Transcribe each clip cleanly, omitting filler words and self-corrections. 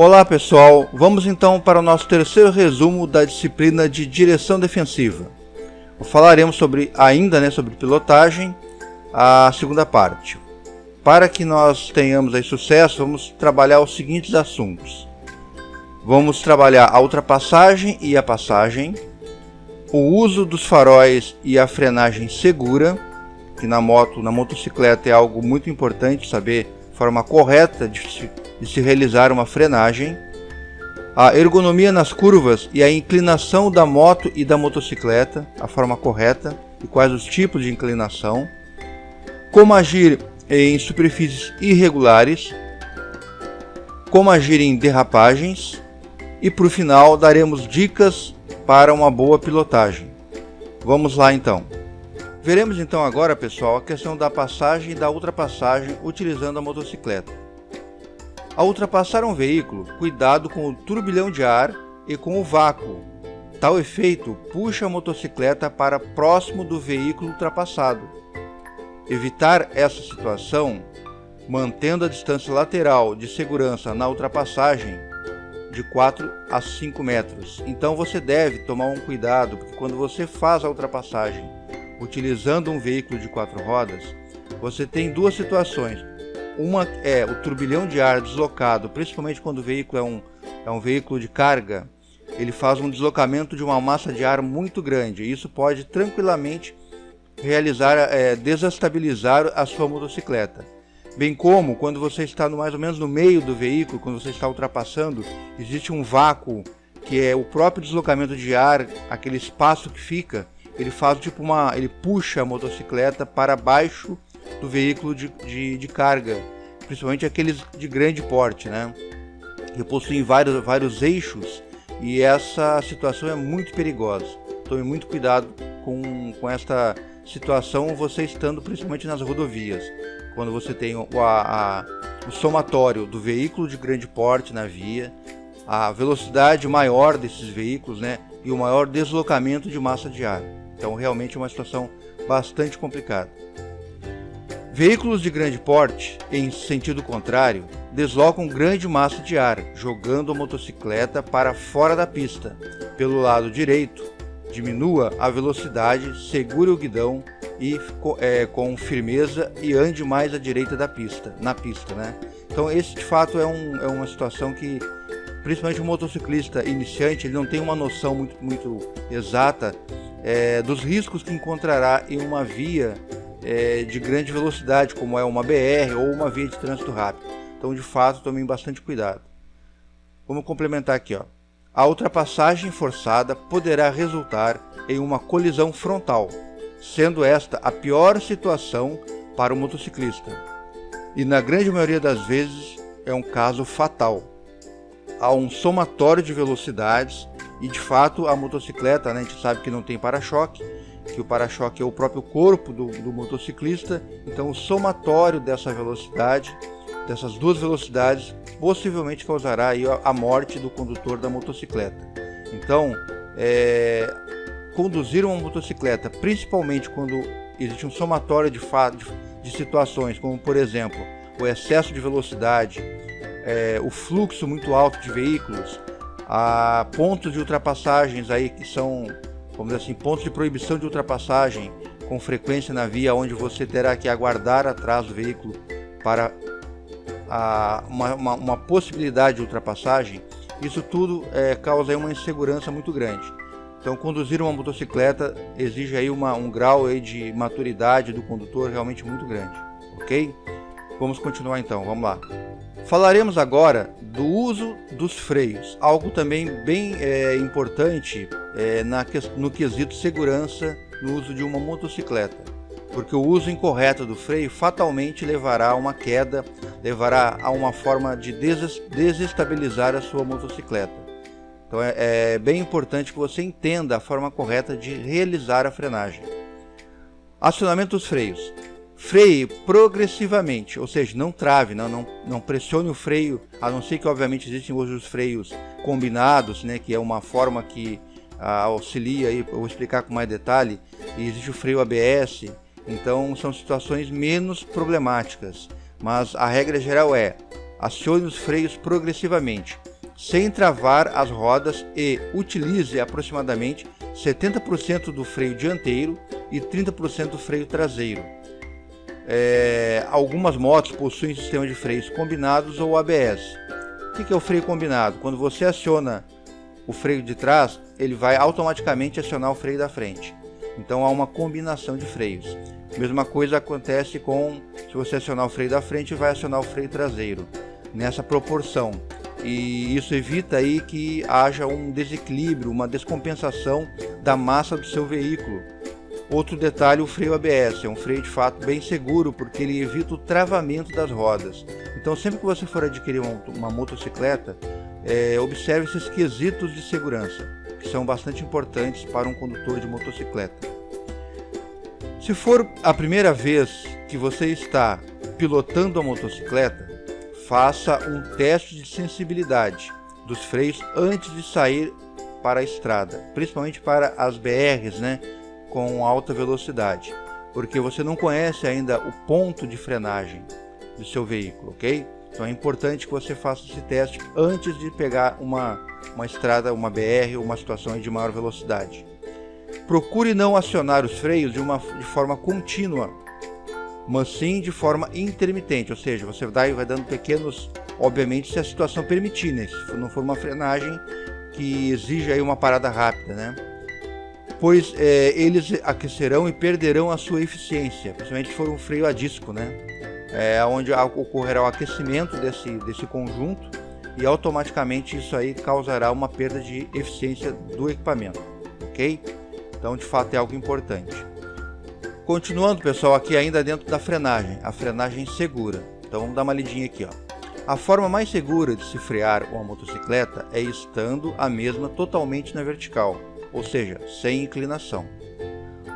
Olá pessoal, vamos então para o nosso terceiro resumo da disciplina de direção defensiva. Falaremos sobre pilotagem, a segunda parte. Para que nós tenhamos aí sucesso, vamos trabalhar os seguintes assuntos. Vamos trabalhar a ultrapassagem e a passagem, o uso dos faróis e a frenagem segura, que na motocicleta é algo muito importante saber a forma correta de se realizar uma frenagem, a ergonomia nas curvas e a inclinação da moto e da motocicleta, a forma correta e quais os tipos de inclinação, como agir em superfícies irregulares, como agir em derrapagens e por final daremos dicas para uma boa pilotagem. Vamos lá então. Veremos então agora, pessoal, a questão da passagem e da ultrapassagem utilizando a motocicleta. Ao ultrapassar um veículo, cuidado com o turbilhão de ar e com o vácuo. Tal efeito puxa a motocicleta para próximo do veículo ultrapassado. Evitar essa situação, mantendo a distância lateral de segurança na ultrapassagem de 4 a 5 metros. Então você deve tomar um cuidado, porque quando você faz a ultrapassagem utilizando um veículo de 4 rodas, você tem duas situações. Uma é o turbilhão de ar deslocado, principalmente quando o veículo é um veículo de carga, ele faz um deslocamento de uma massa de ar muito grande. Isso pode tranquilamente desestabilizar a sua motocicleta. Bem como quando você está mais ou menos no meio do veículo, quando você está ultrapassando, existe um vácuo, que é o próprio deslocamento de ar, aquele espaço que fica, ele faz ele puxa a motocicleta para baixo do veículo de carga, principalmente aqueles de grande porte, né? Que possuem vários eixos, e essa situação é muito perigosa. Tome muito cuidado com esta situação, você estando principalmente nas rodovias, quando você tem o somatório do veículo de grande porte na via, a velocidade maior desses veículos, né? E o maior deslocamento de massa de ar. Então realmente é uma situação bastante complicada. Veículos de grande porte, em sentido contrário, deslocam grande massa de ar, jogando a motocicleta para fora da pista. Pelo lado direito, diminua a velocidade, segure o guidão e com firmeza e ande mais à direita na pista, né? Então esse de fato é uma situação que, principalmente o motociclista iniciante, ele não tem uma noção muito exata dos riscos que encontrará em uma via de grande velocidade, como é uma BR ou uma via de trânsito rápido. Então, de fato, tomem bastante cuidado. Vamos complementar aqui, ó. A ultrapassagem forçada poderá resultar em uma colisão frontal, sendo esta a pior situação para o motociclista. E na grande maioria das vezes é um caso fatal. Há um somatório de velocidades e, de fato, a motocicleta, né, a gente sabe que não tem para-choque, que o para-choque é o próprio corpo do motociclista. Então o somatório dessa velocidade, dessas duas velocidades, possivelmente causará aí a morte do condutor da motocicleta. Então conduzir uma motocicleta, principalmente quando existe um somatório de situações, como por exemplo o excesso de velocidade, o fluxo muito alto de veículos, pontos de ultrapassagens aí que são, vamos dizer assim, pontos de proibição de ultrapassagem com frequência na via, onde você terá que aguardar atrás do veículo para uma possibilidade de ultrapassagem. Isso tudo causa aí uma insegurança muito grande. Então conduzir uma motocicleta exige aí um grau aí de maturidade do condutor realmente muito grande, ok? Vamos continuar então, vamos lá. Falaremos agora do uso dos freios, algo também bem importante no quesito segurança no uso de uma motocicleta, porque o uso incorreto do freio fatalmente levará a uma queda, levará a uma forma de desestabilizar a sua motocicleta. Então é bem importante que você entenda a forma correta de realizar a frenagem. Acionamento dos freios. Freie progressivamente, ou seja, não trave, não pressione o freio, a não ser que obviamente existem hoje os freios combinados, né, que é uma forma que auxilia, aí, eu vou explicar com mais detalhe, e existe o freio ABS, então são situações menos problemáticas, mas a regra geral acione os freios progressivamente, sem travar as rodas e utilize aproximadamente 70% do freio dianteiro e 30% do freio traseiro. Algumas motos possuem sistema de freios combinados ou ABS. O que é o freio combinado? Quando você aciona o freio de trás, ele vai automaticamente acionar o freio da frente. Então há uma combinação de freios. Mesma coisa acontece se você acionar o freio da frente, vai acionar o freio traseiro, nessa proporção. E isso evita aí que haja um desequilíbrio, uma descompensação da massa do seu veículo. Outro detalhe, o freio ABS é um freio de fato bem seguro, porque ele evita o travamento das rodas. Então sempre que você for adquirir uma motocicleta, observe esses quesitos de segurança, que são bastante importantes para um condutor de motocicleta. Se for a primeira vez que você está pilotando a motocicleta, faça um teste de sensibilidade dos freios antes de sair para a estrada, principalmente para as BRs, né, com alta velocidade, porque você não conhece ainda o ponto de frenagem do seu veículo, ok? Então é importante que você faça esse teste antes de pegar uma estrada, uma BR ou uma situação de maior velocidade. Procure não acionar os freios de forma contínua, mas sim de forma intermitente, ou seja, você vai dando pequenos, obviamente se a situação permitir, né? Se não for uma frenagem que exige aí uma parada rápida, né? Pois eles aquecerão e perderão a sua eficiência, principalmente se for um freio a disco, né? Onde ocorrerá o aquecimento desse conjunto e automaticamente isso aí causará uma perda de eficiência do equipamento, ok? Então de fato é algo importante. Continuando, pessoal, aqui ainda dentro da frenagem, a frenagem segura. Então vamos dar uma lidinha aqui, ó. A forma mais segura de se frear uma motocicleta é estando a mesma totalmente na vertical, ou seja, sem inclinação,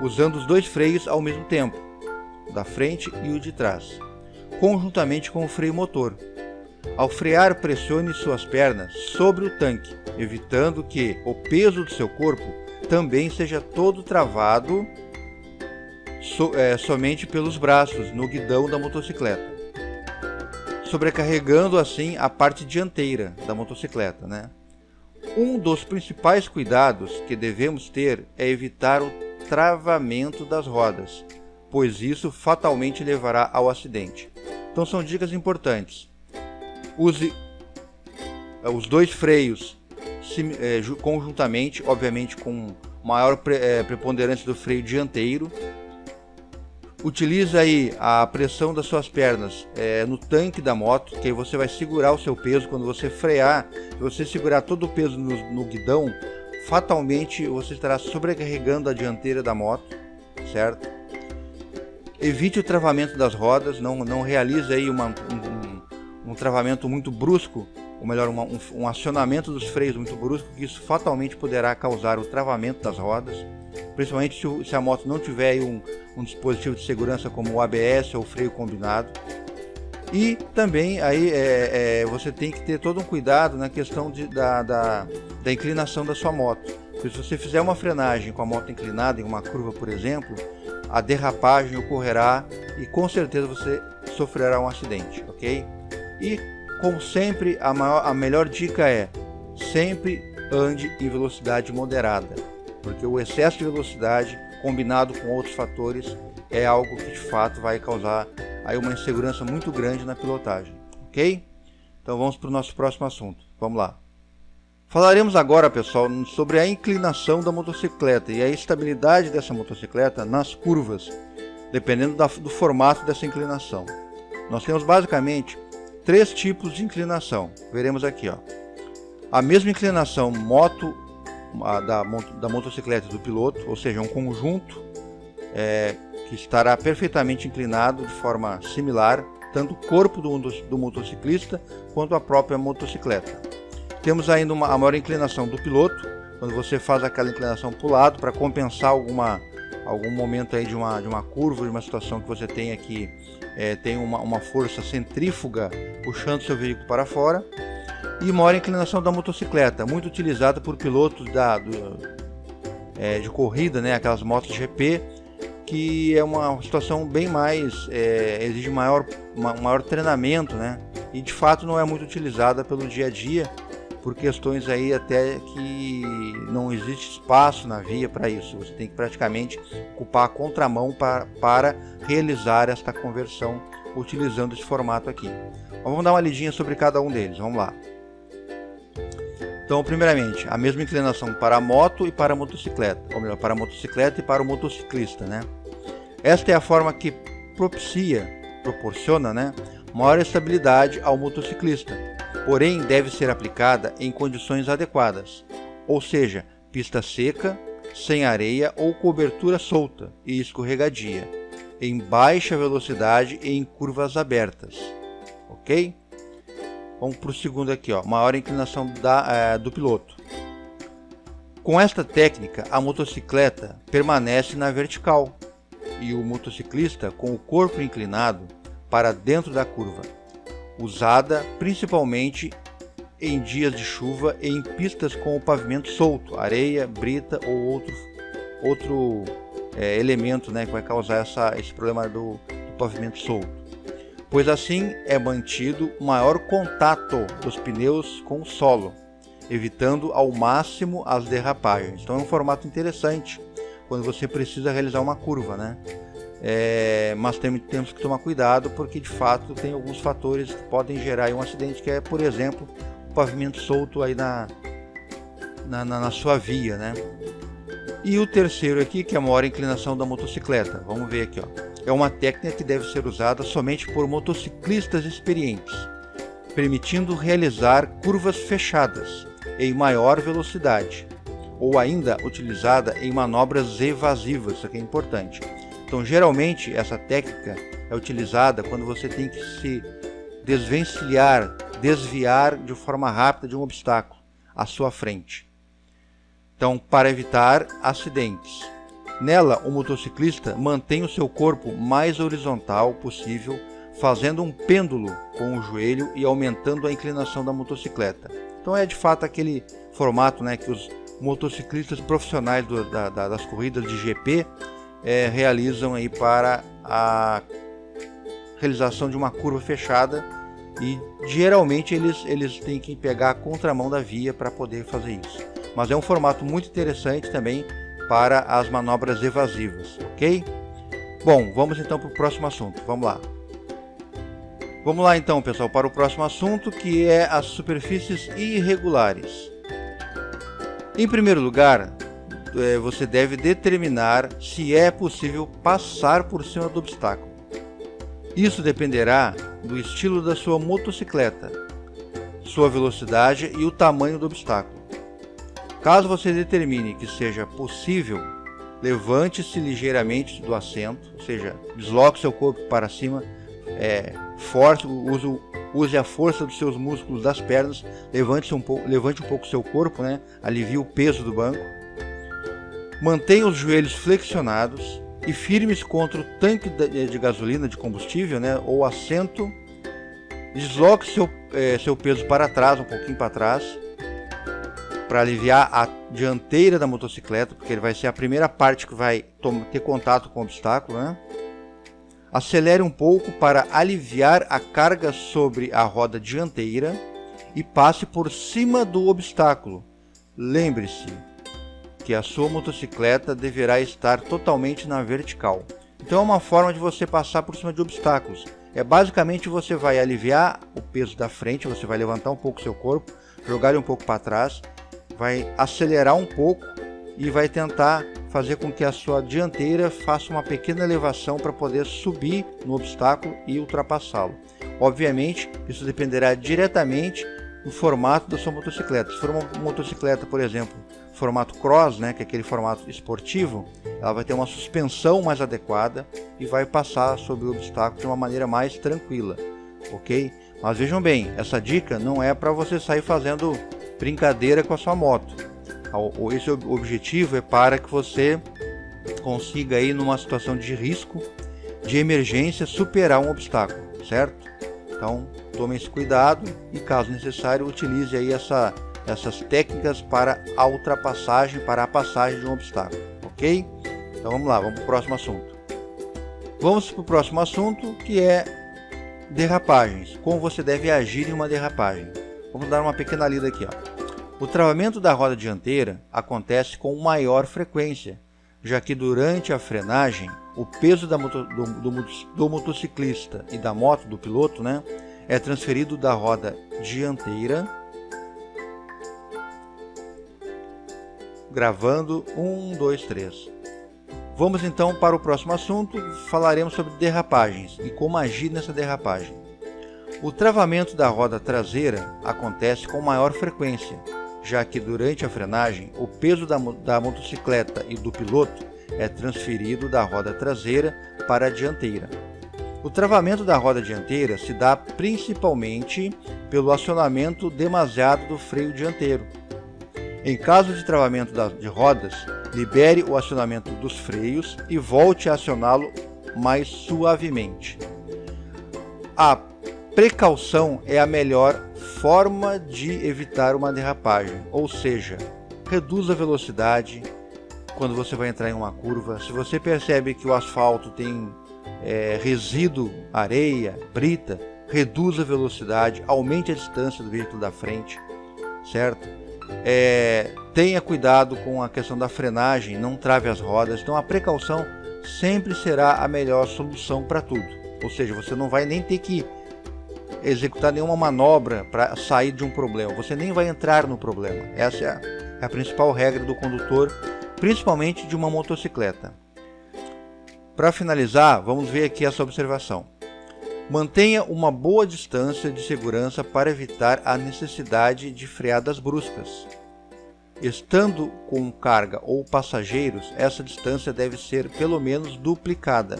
usando os dois freios ao mesmo tempo, o da frente e o de trás, conjuntamente com o freio motor. Ao frear, pressione suas pernas sobre o tanque, evitando que o peso do seu corpo também seja todo travado somente pelos braços no guidão da motocicleta, sobrecarregando assim a parte dianteira da motocicleta, né? Um dos principais cuidados que devemos ter é evitar o travamento das rodas, pois isso fatalmente levará ao acidente. Então são dicas importantes. Use os dois freios conjuntamente, obviamente com maior preponderância do freio dianteiro. Utilize aí a pressão das suas pernas no tanque da moto, que aí você vai segurar o seu peso. Quando você frear, se você segurar todo o peso no guidão, fatalmente você estará sobrecarregando a dianteira da moto, certo? Evite o travamento das rodas, não realize aí um travamento muito brusco, ou melhor, um acionamento dos freios muito brusco, que isso fatalmente poderá causar o travamento das rodas, principalmente se a moto não tiver aí um dispositivo de segurança como o ABS ou o freio combinado. E também aí você tem que ter todo um cuidado na questão da inclinação da sua moto. Porque se você fizer uma frenagem com a moto inclinada em uma curva, por exemplo, a derrapagem ocorrerá e com certeza você sofrerá um acidente, ok? E como sempre, a melhor dica é sempre ande em velocidade moderada, porque o excesso de velocidade combinado com outros fatores é algo que de fato vai causar aí uma insegurança muito grande na pilotagem, ok? Então vamos para o nosso próximo assunto, vamos lá. Falaremos agora, pessoal, sobre a inclinação da motocicleta e a estabilidade dessa motocicleta nas curvas, dependendo do formato dessa inclinação. Nós temos basicamente 3 tipos de inclinação, veremos aqui, ó. A mesma inclinação da motocicleta do piloto, ou seja, um conjunto que estará perfeitamente inclinado de forma similar, tanto o corpo do motociclista quanto a própria motocicleta. Temos ainda a maior inclinação do piloto, quando você faz aquela inclinação para o lado para compensar algum momento aí de uma curva, de uma situação que você tem aqui, tem uma força centrífuga puxando seu veículo para fora. E maior inclinação da motocicleta, muito utilizada por pilotos de corrida, né, aquelas motos GP, que é uma situação bem mais, exige maior treinamento, né, e de fato não é muito utilizada pelo dia a dia, por questões aí até que não existe espaço na via para isso. Você tem que praticamente ocupar a contramão para realizar esta conversão utilizando esse formato aqui. Vamos dar uma lidinha sobre cada um deles, vamos lá. Então, primeiramente, a mesma inclinação para a moto e para a motocicleta, ou melhor, para a motocicleta e para o motociclista, né? Esta é a forma que proporciona, né, maior estabilidade ao motociclista, porém deve ser aplicada em condições adequadas, ou seja, pista seca, sem areia ou cobertura solta e escorregadia, em baixa velocidade e em curvas abertas, ok? Vamos para o segundo aqui, ó, maior inclinação do piloto. Com esta técnica, a motocicleta permanece na vertical e o motociclista com o corpo inclinado para dentro da curva, usada principalmente em dias de chuva e em pistas com o pavimento solto, areia, brita ou outro elemento, né, que vai causar esse problema do pavimento solto. Pois assim é mantido o maior contato dos pneus com o solo, evitando ao máximo as derrapagens. Então é um formato interessante quando você precisa realizar uma curva, né? Mas temos que tomar cuidado, porque de fato tem alguns fatores que podem gerar um acidente, que é, por exemplo, o pavimento solto aí na sua via, né? E o terceiro aqui, que é a maior inclinação da motocicleta. Vamos ver aqui, ó. É uma técnica que deve ser usada somente por motociclistas experientes, permitindo realizar curvas fechadas em maior velocidade, ou ainda utilizada em manobras evasivas, isso aqui é importante. Então, geralmente, essa técnica é utilizada quando você tem que se desviar de forma rápida de um obstáculo à sua frente. Então, para evitar acidentes. Nela, o motociclista mantém o seu corpo mais horizontal possível, fazendo um pêndulo com o joelho e aumentando a inclinação da motocicleta. Então é de fato aquele formato, né, que os motociclistas profissionais das corridas de GP realizam aí para a realização de uma curva fechada, e geralmente eles têm que pegar a contramão da via para poder fazer isso. Mas é um formato muito interessante também para as manobras evasivas, ok? Bom, vamos então para o próximo assunto, vamos lá. Vamos lá então, pessoal, para o próximo assunto, que é as superfícies irregulares. Em primeiro lugar, você deve determinar se é possível passar por cima do obstáculo. Isso dependerá do estilo da sua motocicleta, sua velocidade e o tamanho do obstáculo. Caso você determine que seja possível, levante-se ligeiramente do assento, ou seja, desloque seu corpo para cima, use a força dos seus músculos das pernas, levante um pouco seu corpo, né? Alivie o peso do banco. Mantenha os joelhos flexionados e firmes contra o tanque de gasolina, de combustível, né? Ou assento. Desloque seu peso para trás, um pouquinho para trás, para aliviar a dianteira da motocicleta, porque ele vai ser a primeira parte que vai ter contato com o obstáculo, né? Acelere um pouco para aliviar a carga sobre a roda dianteira e passe por cima do obstáculo. Lembre-se que a sua motocicleta deverá estar totalmente na vertical. Então é uma forma de você passar por cima de obstáculos. Basicamente você vai aliviar o peso da frente, você vai levantar um pouco seu corpo, jogar ele um pouco para trás, vai acelerar um pouco e vai tentar fazer com que a sua dianteira faça uma pequena elevação para poder subir no obstáculo e ultrapassá-lo. Obviamente, isso dependerá diretamente do formato da sua motocicleta. Se for uma motocicleta, por exemplo, formato cross, né, que é aquele formato esportivo, ela vai ter uma suspensão mais adequada e vai passar sobre o obstáculo de uma maneira mais tranquila, ok? Mas vejam bem, essa dica não é para você sair fazendo brincadeira com a sua moto. Esse objetivo é para que você consiga aí, numa situação de risco, de emergência, superar um obstáculo, certo? Então tome esse cuidado e, caso necessário, utilize aí essas técnicas para a ultrapassagem, para a passagem de um obstáculo, ok? Então vamos lá, vamos para o próximo assunto. Vamos para o próximo assunto, que é Derrapagens. Como você deve agir em uma derrapagem? Vamos dar uma pequena lida aqui, ó. O travamento da roda dianteira acontece com maior frequência, já que durante a frenagem, o peso do motociclista e da moto, do piloto, né, é transferido da roda dianteira, gravando 1, 2, 3. Vamos então para o próximo assunto, falaremos sobre derrapagens e como agir nessa derrapagem. O travamento da roda traseira acontece com maior frequência, já que durante a frenagem, o peso da motocicleta e do piloto é transferido da roda traseira para a dianteira. O travamento da roda dianteira se dá principalmente pelo acionamento demasiado do freio dianteiro. Em caso de travamento de rodas, libere o acionamento dos freios e volte a acioná-lo mais suavemente. A precaução é a melhor forma de evitar uma derrapagem, ou seja, reduza a velocidade quando você vai entrar em uma curva. Se você percebe que o asfalto tem resíduo, areia, brita, reduza a velocidade, aumente a distância do veículo da frente, certo? Tenha cuidado com a questão da frenagem, não trave as rodas. Então a precaução sempre será a melhor solução para tudo, ou seja, você não vai nem ter que executar nenhuma manobra para sair de um problema, você nem vai entrar no problema. Essa é a principal regra do condutor, principalmente de uma motocicleta. Para finalizar, vamos ver aqui essa observação. Mantenha uma boa distância de segurança para evitar a necessidade de freadas bruscas. Estando com carga ou passageiros, essa distância deve ser pelo menos duplicada.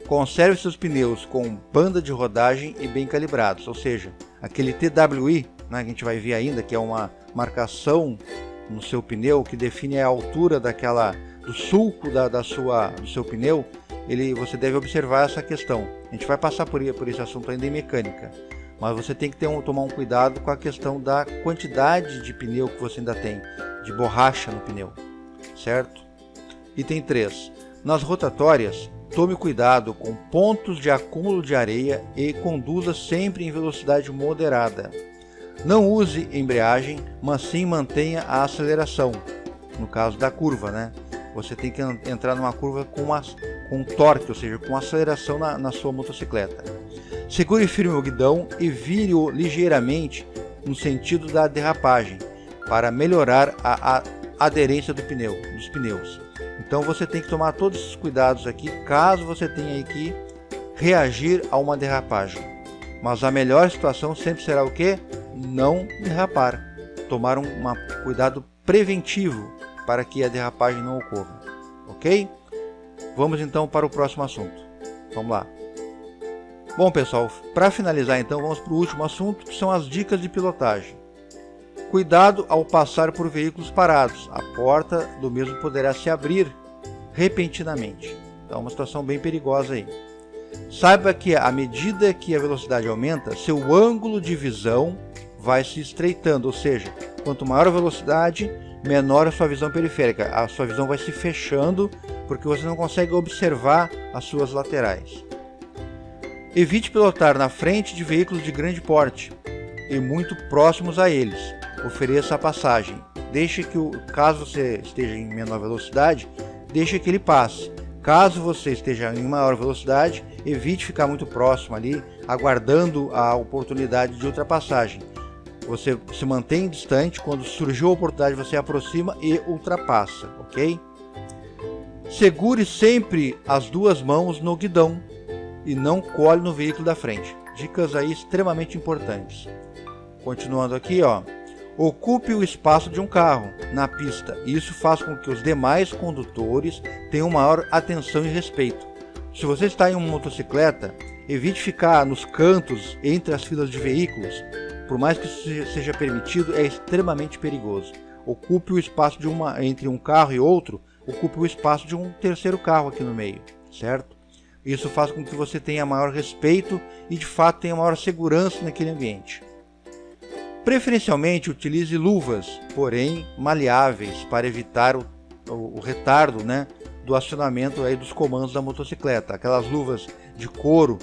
Conserve seus pneus com banda de rodagem e bem calibrados, ou seja, aquele TWI, né, que a gente vai ver ainda, que é uma marcação no seu pneu que define a altura do sulco do seu pneu. Você deve observar essa questão. A gente vai passar por esse assunto ainda em mecânica, mas você tem que tomar um cuidado com a questão da quantidade de pneu que você ainda tem, de borracha no pneu, certo? Item 3. Nas rotatórias, tome cuidado com pontos de acúmulo de areia e conduza sempre em velocidade moderada. Não use embreagem, mas sim mantenha a aceleração, no caso da curva, né? Você tem que entrar numa curva com torque, ou seja, com aceleração na sua motocicleta. Segure firme o guidão e vire-o ligeiramente no sentido da derrapagem, para melhorar a aderência dos pneus. Então você tem que tomar todos esses cuidados aqui, caso você tenha que reagir a uma derrapagem. Mas a melhor situação sempre será o quê? Não derrapar. Tomar um cuidado preventivo para que a derrapagem não ocorra. Ok? Vamos então para o próximo assunto. Vamos lá. Bom, pessoal, para finalizar então, vamos para o último assunto, que são as dicas de pilotagem. Cuidado ao passar por veículos parados. A porta do mesmo poderá se abrir repentinamente. Então é uma situação bem perigosa aí. Saiba que à medida que a velocidade aumenta, seu ângulo de visão vai se estreitando, ou seja, quanto maior a velocidade, menor a sua visão periférica. A sua visão vai se fechando porque você não consegue observar as suas laterais. Evite pilotar na frente de veículos de grande porte e muito próximos a eles. Ofereça a passagem. Caso você esteja em menor velocidade, deixe que ele passe. Caso você esteja em maior velocidade, evite ficar muito próximo ali, aguardando a oportunidade de ultrapassagem. Você se mantém distante, quando surgiu a oportunidade você aproxima e ultrapassa, ok? Segure sempre as duas mãos no guidão e não cole no veículo da frente. Dicas aí extremamente importantes. Continuando aqui, ó. Ocupe o espaço de um carro na pista. Isso faz com que os demais condutores tenham maior atenção e respeito. Se você está em uma motocicleta, evite ficar nos cantos entre as filas de veículos. Por mais que isso seja permitido, é extremamente perigoso. Ocupe o espaço entre um carro e outro, ocupe o espaço de um terceiro carro aqui no meio, certo? Isso faz com que você tenha maior respeito e de fato tenha maior segurança naquele ambiente. Preferencialmente utilize luvas, porém maleáveis, para evitar o retardo, né, do acionamento aí dos comandos da motocicleta. Aquelas luvas de couro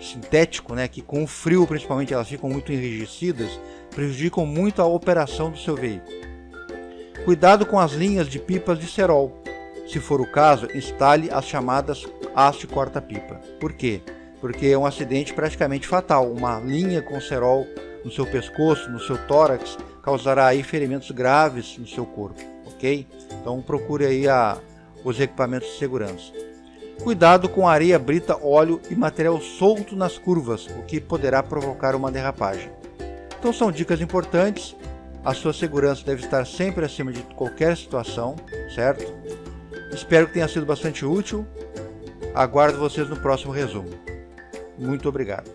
sintético, né, que com o frio principalmente elas ficam muito enrijecidas, prejudicam muito a operação do seu veículo. Cuidado com as linhas de pipas de cerol. Se for o caso, instale as chamadas haste corta-pipa. Por quê? Porque é um acidente praticamente fatal. Uma linha com cerol no seu pescoço, no seu tórax, causará aí ferimentos graves no seu corpo, ok? Então procure aí os equipamentos de segurança. Cuidado com areia, brita, óleo e material solto nas curvas, o que poderá provocar uma derrapagem. Então são dicas importantes. A sua segurança deve estar sempre acima de qualquer situação, certo? Espero que tenha sido bastante útil. Aguardo vocês no próximo resumo. Muito obrigado.